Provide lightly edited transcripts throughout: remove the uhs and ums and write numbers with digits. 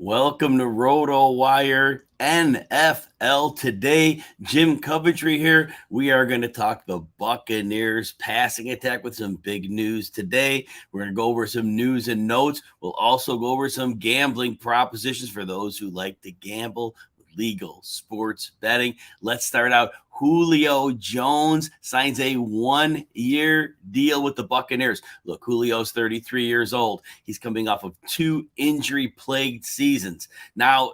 Welcome to RotoWire NFL today. Jim Coventry here. We are going to talk the Buccaneers passing attack with some big news today. We're going to go over some news and notes. We'll also go over some gambling propositions for those who like to gamble. Legal sports betting. Let's start out. Julio Jones signs a 1-year deal with the Buccaneers. Look, Julio's 33 years old. He's coming off of 2 injury-plagued seasons. Now,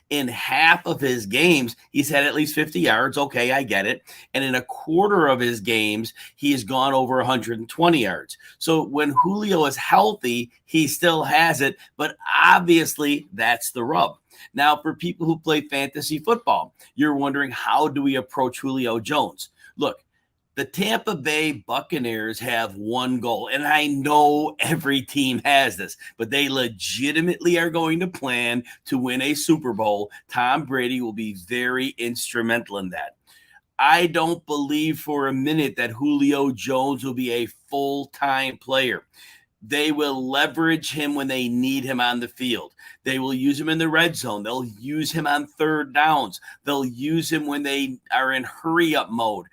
in half of his games, he's had at least 50 yards. Okay, I get it. And in a quarter of his games, he has gone over 120 yards. So when Julio is healthy, he still has it. But obviously, that's the rub. Now, for people who play fantasy football, you're wondering, how do we approach Julio Jones? Look, the Tampa Bay Buccaneers have one goal, and I know every team has this, but they legitimately are going to plan to win a Super Bowl. Tom Brady will be very instrumental in that. I don't believe for a minute that Julio Jones will be a full-time player. They will leverage him when they need him on the field. They will use him in the red zone. They'll use him on third downs. They'll use him when they are in hurry-up mode.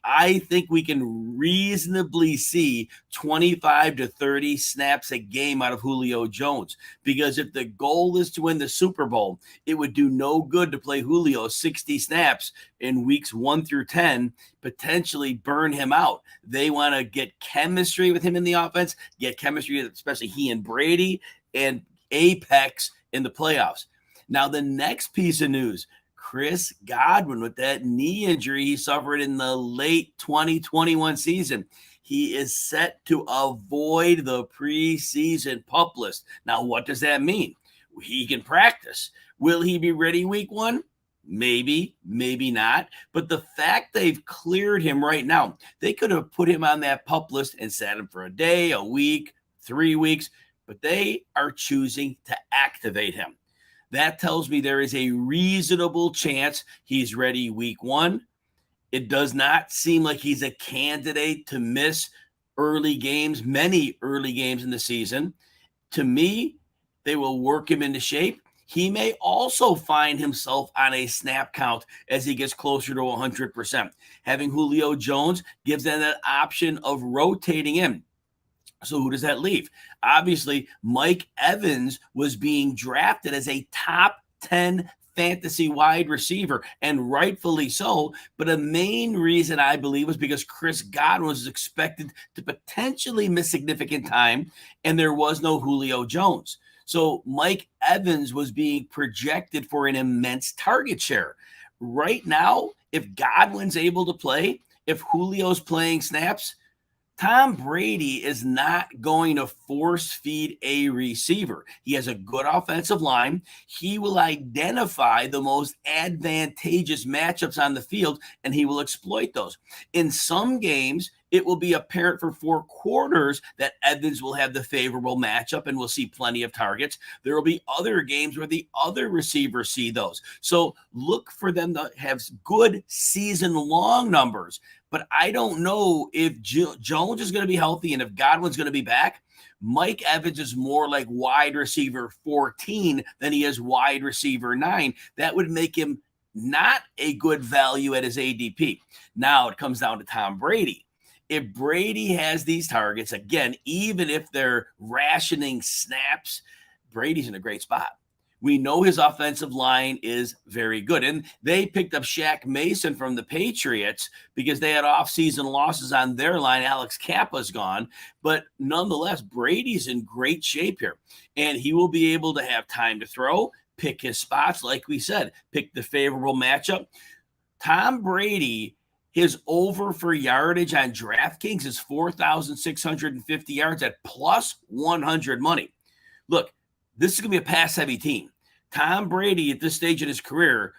I think we can reasonably see 25 to 30 snaps a game out of Julio Jones, because if the goal is to win the Super Bowl, it would do no good to play Julio 60 snaps in weeks 1 through 10, potentially burn him out. They want to get chemistry with him in the offense, get chemistry, especially he and Brady, and apex in the playoffs. Now, the next piece of news, Chris Godwin, with that knee injury he suffered in the late 2021 season, he is set to avoid the preseason PUP list. Now, what does that mean? He can practice. Will he be ready week 1? Maybe, maybe not. But the fact they've cleared him right now, they could have put him on that PUP list and sat him for a day, a week, 3 weeks, but they are choosing to activate him. That tells me there is a reasonable chance he's ready week 1. It does not seem like he's a candidate to miss early games, many early games in the season. To me, they will work him into shape. He may also find himself on a snap count as he gets closer to 100%. Having Julio Jones gives them that option of rotating in. So who does that leave? Obviously, Mike Evans was being drafted as a top 10 fantasy wide receiver, and rightfully so. But a main reason, I believe, was because Chris Godwin was expected to potentially miss significant time, and there was no Julio Jones. So Mike Evans was being projected for an immense target share. Right now, if Godwin's able to play, if Julio's playing snaps, Tom Brady is not going to force feed a receiver. He has a good offensive line. He will identify the most advantageous matchups on the field, and he will exploit those. In some games, it will be apparent for 4 quarters that Evans will have the favorable matchup and will see plenty of targets. There will be other games where the other receivers see those. So look for them to have good season-long numbers. But I don't know if Jones is going to be healthy and if Godwin's going to be back. Mike Evans is more like wide receiver 14 than he is wide receiver 9. That would make him not a good value at his ADP. Now it comes down to Tom Brady. If Brady has these targets, again, even if they're rationing snaps, Brady's in a great spot. We know his offensive line is very good. And they picked up Shaq Mason from the Patriots because they had offseason losses on their line. Alex Kappa's gone. But nonetheless, Brady's in great shape here. And he will be able to have time to throw, pick his spots, like we said, pick the favorable matchup. Tom Brady, his over for yardage on DraftKings is 4,650 yards at plus 100 money. Look, this is going to be a pass-heavy team. Tom Brady, at this stage in his career,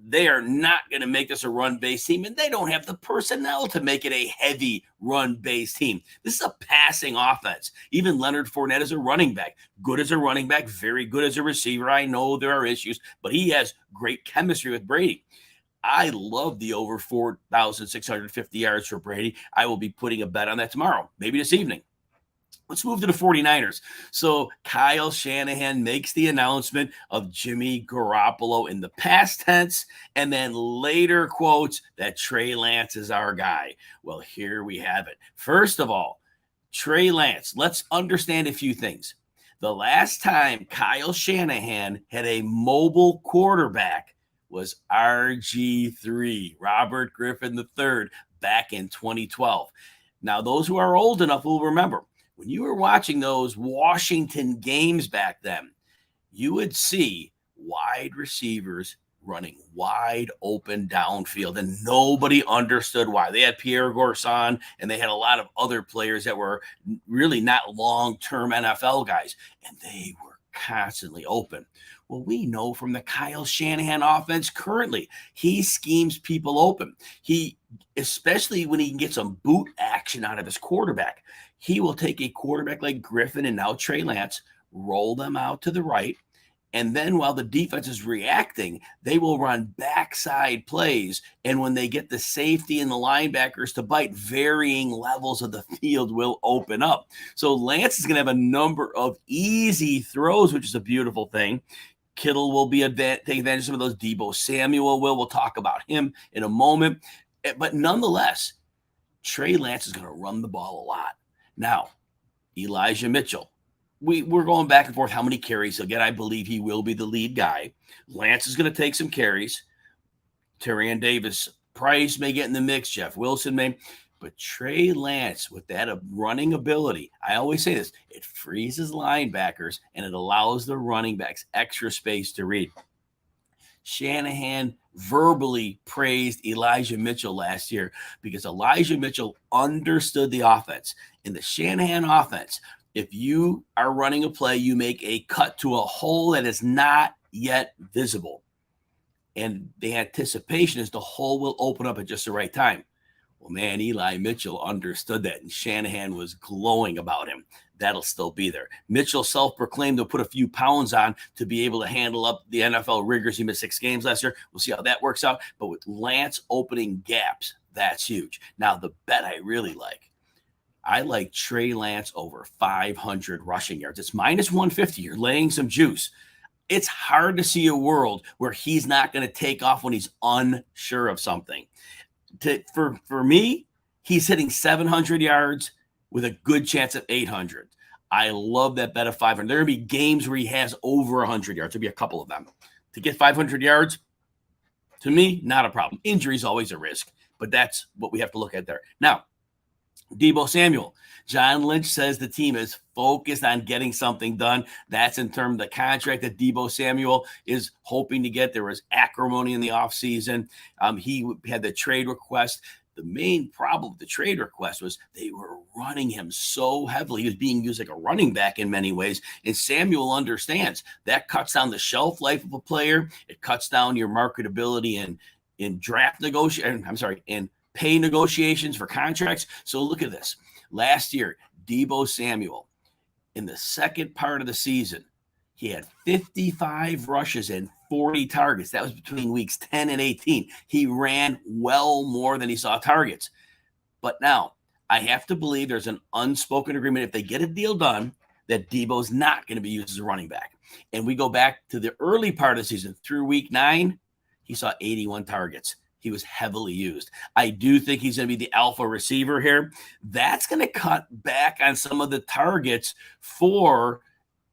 they are not going to make this a run-based team, and they don't have the personnel to make it a heavy run-based team. This is a passing offense. Even Leonard Fournette is a running back. Good as a running back, very good as a receiver. I know there are issues, but he has great chemistry with Brady. I love the over 4,650 yards for Brady. I will be putting a bet on that tomorrow, maybe this evening. Let's move to the 49ers. So Kyle Shanahan makes the announcement of Jimmy Garoppolo in the past tense and then later quotes that Trey Lance is our guy. Well, here we have it. First of all, Trey Lance, let's understand a few things. The last time Kyle Shanahan had a mobile quarterback was RG3, Robert Griffin III, back in 2012. Now, those who are old enough will remember when you were watching those Washington games back then, you would see wide receivers running wide open downfield, and nobody understood why. They had Pierre Garçon, and they had a lot of other players that were really not long-term NFL guys, and they were constantly open. Well, we know from the Kyle Shanahan offense currently, he schemes people open. Especially when he can get some boot action out of his quarterback, he will take a quarterback like Griffin and now Trey Lance, roll them out to the right, and then while the defense is reacting, they will run backside plays. And when they get the safety and the linebackers to bite, varying levels of the field will open up. So Lance is going to have a number of easy throws, which is a beautiful thing. Kittle will be take advantage of some of those. Deebo Samuel will. We'll talk about him in a moment. But nonetheless, Trey Lance is going to run the ball a lot. Now, Elijah Mitchell. We're going back and forth how many carries he'll get. I believe he will be the lead guy. Lance is going to take some carries. Tyrion Davis-Price may get in the mix. Jeff Wilson may. But Trey Lance, with that running ability, I always say this, it freezes linebackers and it allows the running backs extra space to read. Shanahan verbally praised Elijah Mitchell last year because Elijah Mitchell understood the offense. In the Shanahan offense, if you are running a play, you make a cut to a hole that is not yet visible. And the anticipation is the hole will open up at just the right time. Well, man, Eli Mitchell understood that, and Shanahan was glowing about him. That'll still be there. Mitchell self-proclaimed to put a few pounds on to be able to handle up the NFL rigors. He missed 6 games last year. We'll see how that works out. But with Lance opening gaps, that's huge. Now, the bet I really like, I like Trey Lance over 500 rushing yards. It's minus 150. You're laying some juice. It's hard to see a world where he's not going to take off when he's unsure of something. For me, he's hitting 700 yards with a good chance of 800. I love that bet of 500. There are going to be games where he has over 100 yards. There'll be a couple of them. To get 500 yards, to me, not a problem. Injury is always a risk, but that's what we have to look at there. Now, Deebo Samuel. John Lynch says the team is focused on getting something done. That's in terms of the contract that Deebo Samuel is hoping to get. There was acrimony in the offseason. He had the trade request. The main problem with the trade request was they were running him so heavily. He was being used like a running back in many ways. And Samuel understands that cuts down the shelf life of a player. It cuts down your marketability in draft negotiation. In pay negotiations for contracts. So look at this. Last year, Deebo Samuel, in the second part of the season, he had 55 rushes and 40 targets. That was between weeks 10 and 18. He ran well more than he saw targets. But now, I have to believe there's an unspoken agreement if they get a deal done that Deebo's not going to be used as a running back. And we go back to the early part of the season. Through week 9, he saw 81 targets. He was heavily used. I do think he's going to be the alpha receiver here. That's going to cut back on some of the targets for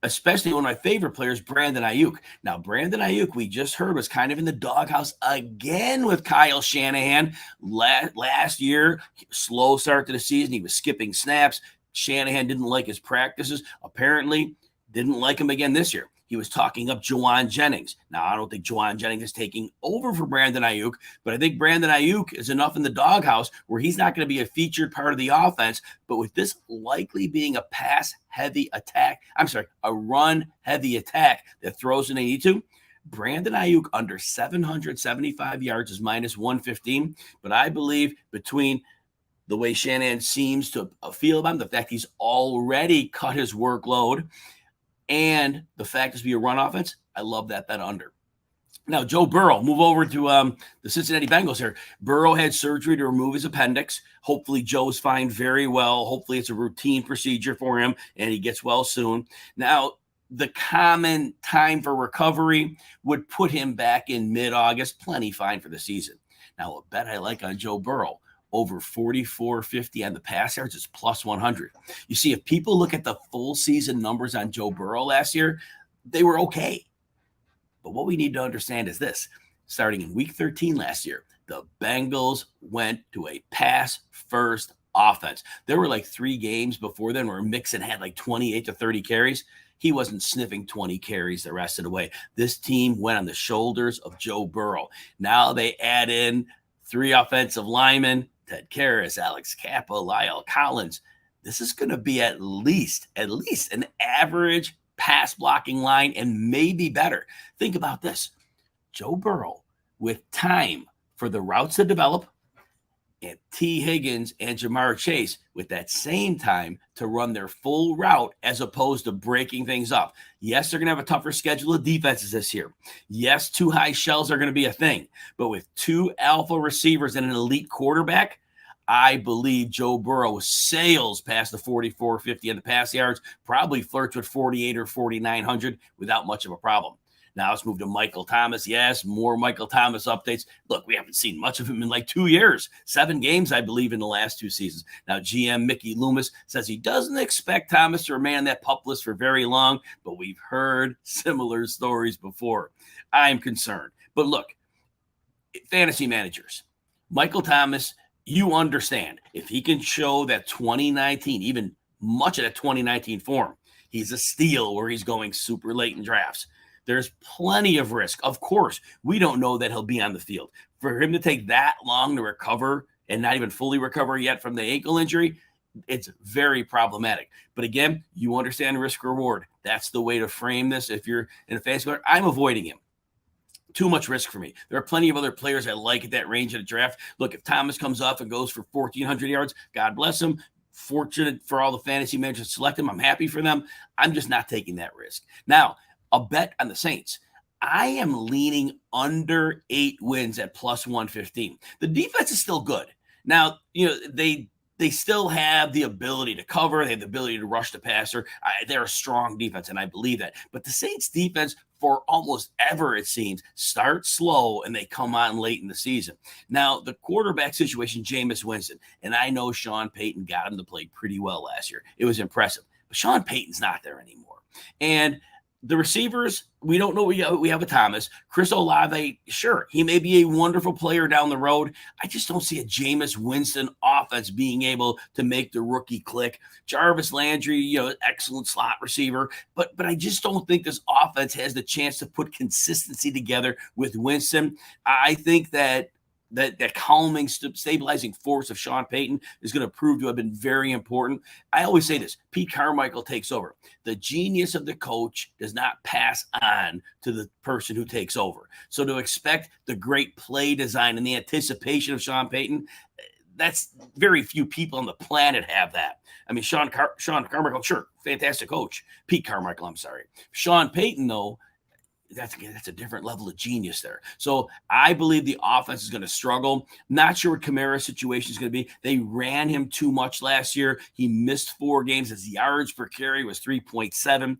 especially one of my favorite players, Brandon Ayuk. Now, Brandon Ayuk, we just heard, was kind of in the doghouse again with Kyle Shanahan. Last year, slow start to the season. He was skipping snaps. Shanahan didn't like his practices. Apparently, didn't like him again this year. He was talking up Juwan Jennings. Now, I don't think Juwan Jennings is taking over for Brandon Ayuk, but I think Brandon Ayuk is enough in the doghouse where he's not going to be a featured part of the offense. But with this likely being a a run-heavy attack that throws when they need to, Brandon Ayuk under 775 yards is minus 115. But I believe between the way Shanahan seems to feel about him, the fact he's already cut his workload, and the fact it's be a run offense, I love that bet under. Now, Joe Burrow, move over to the Cincinnati Bengals here. Burrow had surgery to remove his appendix. Hopefully, Joe's fine very well. Hopefully, it's a routine procedure for him, and he gets well soon. Now, the common time for recovery would put him back in mid-August, plenty fine for the season. Now, a bet I like on Joe Burrow, over 44.50 on the pass yards is plus 100. You see, if people look at the full season numbers on Joe Burrow last year, they were okay. But what we need to understand is this. Starting in week 13 last year, the Bengals went to a pass-first offense. There were like 3 games before then where Mixon had like 28 to 30 carries. He wasn't sniffing 20 carries the rest of the way. This team went on the shoulders of Joe Burrow. Now they add in 3 offensive linemen, Ted Karras, Alex Kappa, Lyle Collins. This is going to be at least an average pass blocking line and maybe better. Think about this. Joe Burrow with time for the routes to develop, and T. Higgins and Jamar Chase with that same time to run their full route as opposed to breaking things up. Yes, they're going to have a tougher schedule of defenses this year. Yes, 2 high shells are going to be a thing. But with 2 alpha receivers and an elite quarterback, I believe Joe Burrow sails past the 44.50 on the pass yards, probably flirts with 48 or 4,900 without much of a problem. Now let's move to Michael Thomas. Yes, more Michael Thomas updates. Look, we haven't seen much of him in like 2 years. 7 games, I believe, in the last 2 seasons. Now, GM Mickey Loomis says he doesn't expect Thomas to remain on that PUP list for very long, but we've heard similar stories before. I'm concerned. But look, fantasy managers, Michael Thomas, you understand, if he can show that 2019, even much of that 2019 form, he's a steal where he's going super late in drafts. There's plenty of risk. Of course, we don't know that he'll be on the field. For him to take that long to recover and not even fully recover yet from the ankle injury, it's very problematic. But again, you understand risk reward. That's the way to frame this. If you're in a fantasy player, I'm avoiding him. Too much risk for me. There are plenty of other players I like at that range of the draft. Look, if Thomas comes up and goes for 1,400 yards, God bless him. Fortunate for all the fantasy managers to select him. I'm happy for them. I'm just not taking that risk. Now, a bet on the Saints. I am leaning under 8 wins at plus 115. The defense is still good. Now, they still have the ability to cover. They have the ability to rush the passer. They're a strong defense, and I believe that. But the Saints defense, for almost ever, it seems, start slow and they come on late in the season. Now, the quarterback situation, Jameis Winston, and I know Sean Payton got him to play pretty well last year. It was impressive. But Sean Payton's not there anymore. And the receivers, we don't know. We have a Thomas. Chris Olave, sure, he may be a wonderful player down the road. I just don't see a Jameis Winston offense being able to make the rookie click. Jarvis Landry, excellent slot receiver, but I just don't think this offense has the chance to put consistency together with Winston. I think that calming, stabilizing force of Sean Payton is going to prove to have been very important. I always say this, Pete Carmichael takes over. The genius of the coach does not pass on to the person who takes over. So to expect the great play design and the anticipation of Sean Payton, that's very few people on the planet have that. I mean, Sean Carmichael, sure, fantastic coach. Pete Carmichael, I'm sorry. Sean Payton, though, that's a different level of genius there. So I believe the offense is going to struggle. Not sure what Kamara's situation is going to be. They ran him too much last year. He missed 4 games. His yards per carry was 3.7.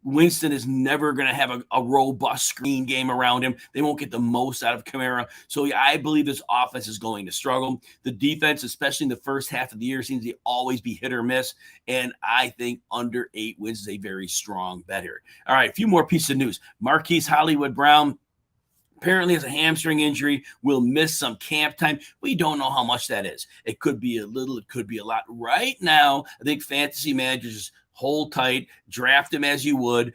Winston is never going to have a robust screen game around him. They won't get the most out of Kamara. So I believe this offense is going to struggle. The defense, especially in the first half of the year, seems to always be hit or miss. And I think under 8 wins is a very strong bet here. All right, a few more pieces of news. Marquise Hollywood Brown apparently has a hamstring injury, will miss some camp time. We don't know how much that is. It could be a little, it could be a lot. Right now, I think fantasy managers hold tight, draft him as you would,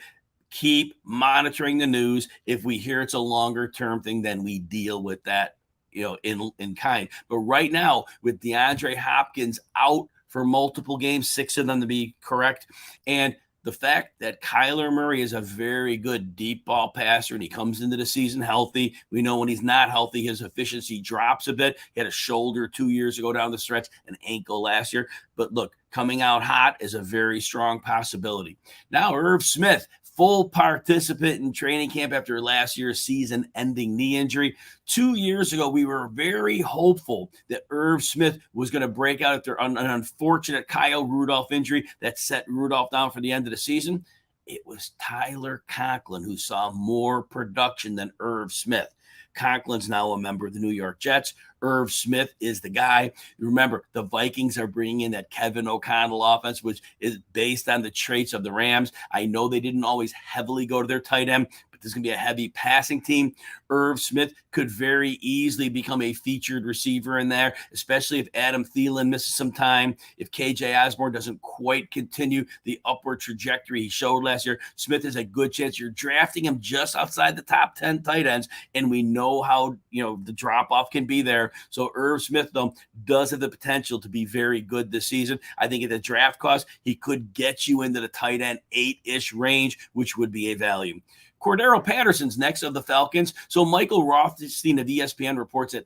keep monitoring the news. If we hear it's a longer term thing, then we deal with that, in kind. But right now, with DeAndre Hopkins out for multiple games, 6 of them to be correct, and the fact that Kyler Murray is a very good deep ball passer and he comes into the season healthy. We know when he's not healthy, his efficiency drops a bit. He had a shoulder 2 years ago down the stretch, an ankle last year. But look, coming out hot is a very strong possibility. Now, Irv Smith full participant in training camp after last year's season-ending knee injury. 2 years ago, we were very hopeful that Irv Smith was going to break out after an unfortunate Kyle Rudolph injury that set Rudolph down for the end of the season. It was Tyler Conklin who saw more production than Irv Smith. Conklin's now a member of the New York Jets. Irv Smith is the guy. Remember, the Vikings are bringing in that Kevin O'Connell offense, which is based on the traits of the Rams. I know they didn't always heavily go to their tight end, but there's going to be a heavy passing team. Irv Smith could very easily become a featured receiver in there, especially if Adam Thielen misses some time. If KJ Osborne doesn't quite continue the upward trajectory he showed last year, Smith has a good chance. You're drafting him just outside the top 10 tight ends, and we know how the drop-off can be there. So Irv Smith, though, does have the potential to be very good this season. I think at the draft cost, he could get you into the tight end 8-ish range, which would be a value. Cordero Patterson's next of the Falcons. So Michael Rothstein of ESPN reports that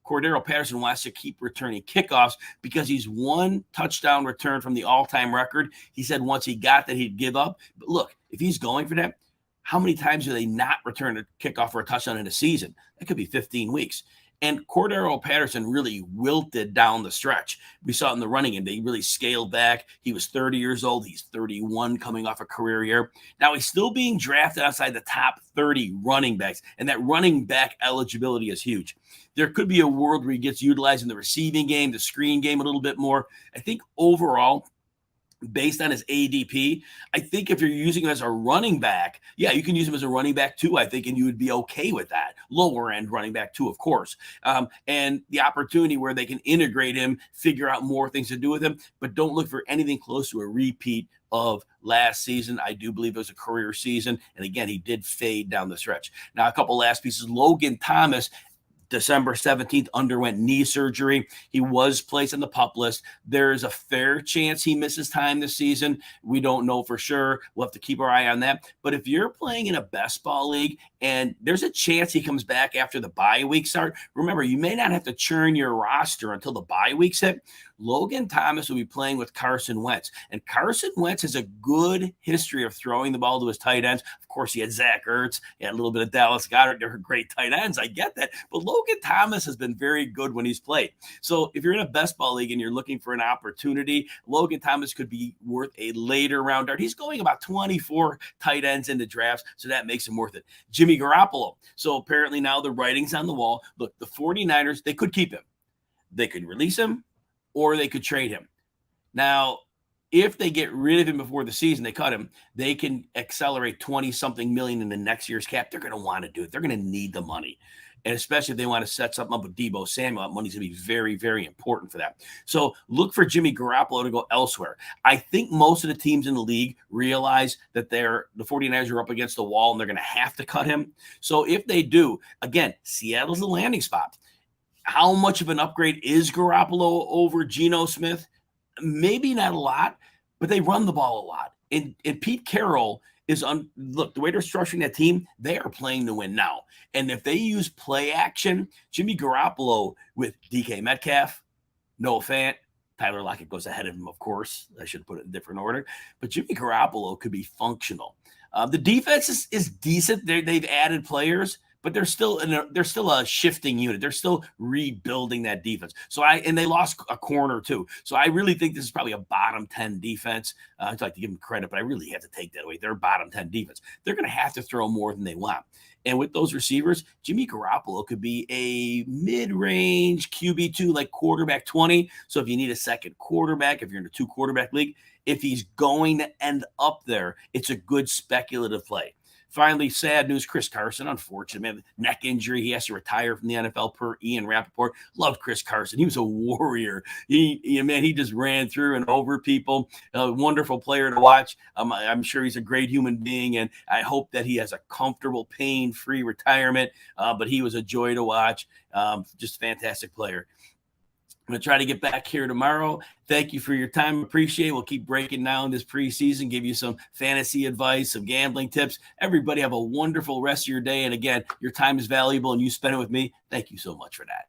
Cordero Patterson wants to keep returning kickoffs because he's one touchdown return from the all-time record. He said once he got that, he'd give up. But look, if he's going for that, how many times do they not return a kickoff for a touchdown in a season? That could be 15 weeks. And Cordero Patterson really wilted down the stretch. We saw it in the running game. They really scaled back. He was 30 years old. He's 31 coming off a career year. Now he's still being drafted outside the top 30 running backs, and that running back eligibility is huge. There could be a world where he gets utilized in the receiving game, the screen game a little bit more. I think overall, based on his ADP, I think if you're using him as a running back, yeah, you can use him as a running back too, I think, and you would be okay with that. Lower end running back too, of course. And the opportunity where they can integrate him, figure out more things to do with him, but don't look for anything close to a repeat of last season. I do believe it was a career season. And again, he did fade down the stretch. Now, a couple last pieces. Logan Thomas, December 17th, underwent knee surgery. He was placed on the PUP list. There is a fair chance he misses time this season. We don't know for sure. We'll have to keep our eye on that. But if you're playing in a best ball league and there's a chance he comes back after the bye week start, remember, you may not have to churn your roster until the bye weeks hit. Logan Thomas will be playing with Carson Wentz. And Carson Wentz has a good history of throwing the ball to his tight ends. Of course, he had Zach Ertz. He had a little bit of Dallas Goedert. They're great tight ends. I get that. But Logan Thomas has been very good when he's played. So if you're in a best ball league and you're looking for an opportunity, Logan Thomas could be worth a later round dart. He's going about 24 tight ends into drafts, so that makes him worth it. Jimmy Garoppolo. So apparently now the writing's on the wall. Look, the 49ers, they could keep him. They could release him, or they could trade him. Now, if they get rid of him before the season, they cut him, they can accelerate 20-something million in the next year's cap. They're going to want to do it. They're going to need the money. And especially if they want to set something up with Deebo Samuel, that money's going to be very, very important for that. So look for Jimmy Garoppolo to go elsewhere. I think most of the teams in the league realize that the 49ers are up against the wall and they're going to have to cut him. So if they do, again, Seattle's the landing spot. How much of an upgrade is Garoppolo over Geno Smith? Maybe not a lot, but they run the ball a lot. And Pete Carroll is look, the way they're structuring that team, they are playing to win now. And if they use play action, Jimmy Garoppolo with DK Metcalf, Noah Fant, Tyler Lockett goes ahead of him, of course. I should put it in different order. But Jimmy Garoppolo could be functional. The defense is decent. They've added players, but they're still a shifting unit. They're still rebuilding that defense. And they lost a corner too. So I really think this is probably a bottom 10 defense. I'd like to give them credit, but I really have to take that away. They're bottom 10 defense. They're going to have to throw more than they want. And with those receivers, Jimmy Garoppolo could be a mid-range QB2, like quarterback 20. So if you need a second quarterback, if you're in a 2-quarterback league, if he's going to end up there, it's a good speculative play. Finally, sad news, Chris Carson, unfortunate, man, neck injury. He has to retire from the NFL per Ian Rappaport. Loved Chris Carson. He was a warrior. He just ran through and over people. A wonderful player to watch. I'm sure he's a great human being, and I hope that he has a comfortable, pain-free retirement. But he was a joy to watch. Just a fantastic player. I'm going to try to get back here tomorrow. Thank you for your time. Appreciate it. We'll keep breaking down this preseason, give you some fantasy advice, some gambling tips. Everybody have a wonderful rest of your day. And again, your time is valuable and you spend it with me. Thank you so much for that.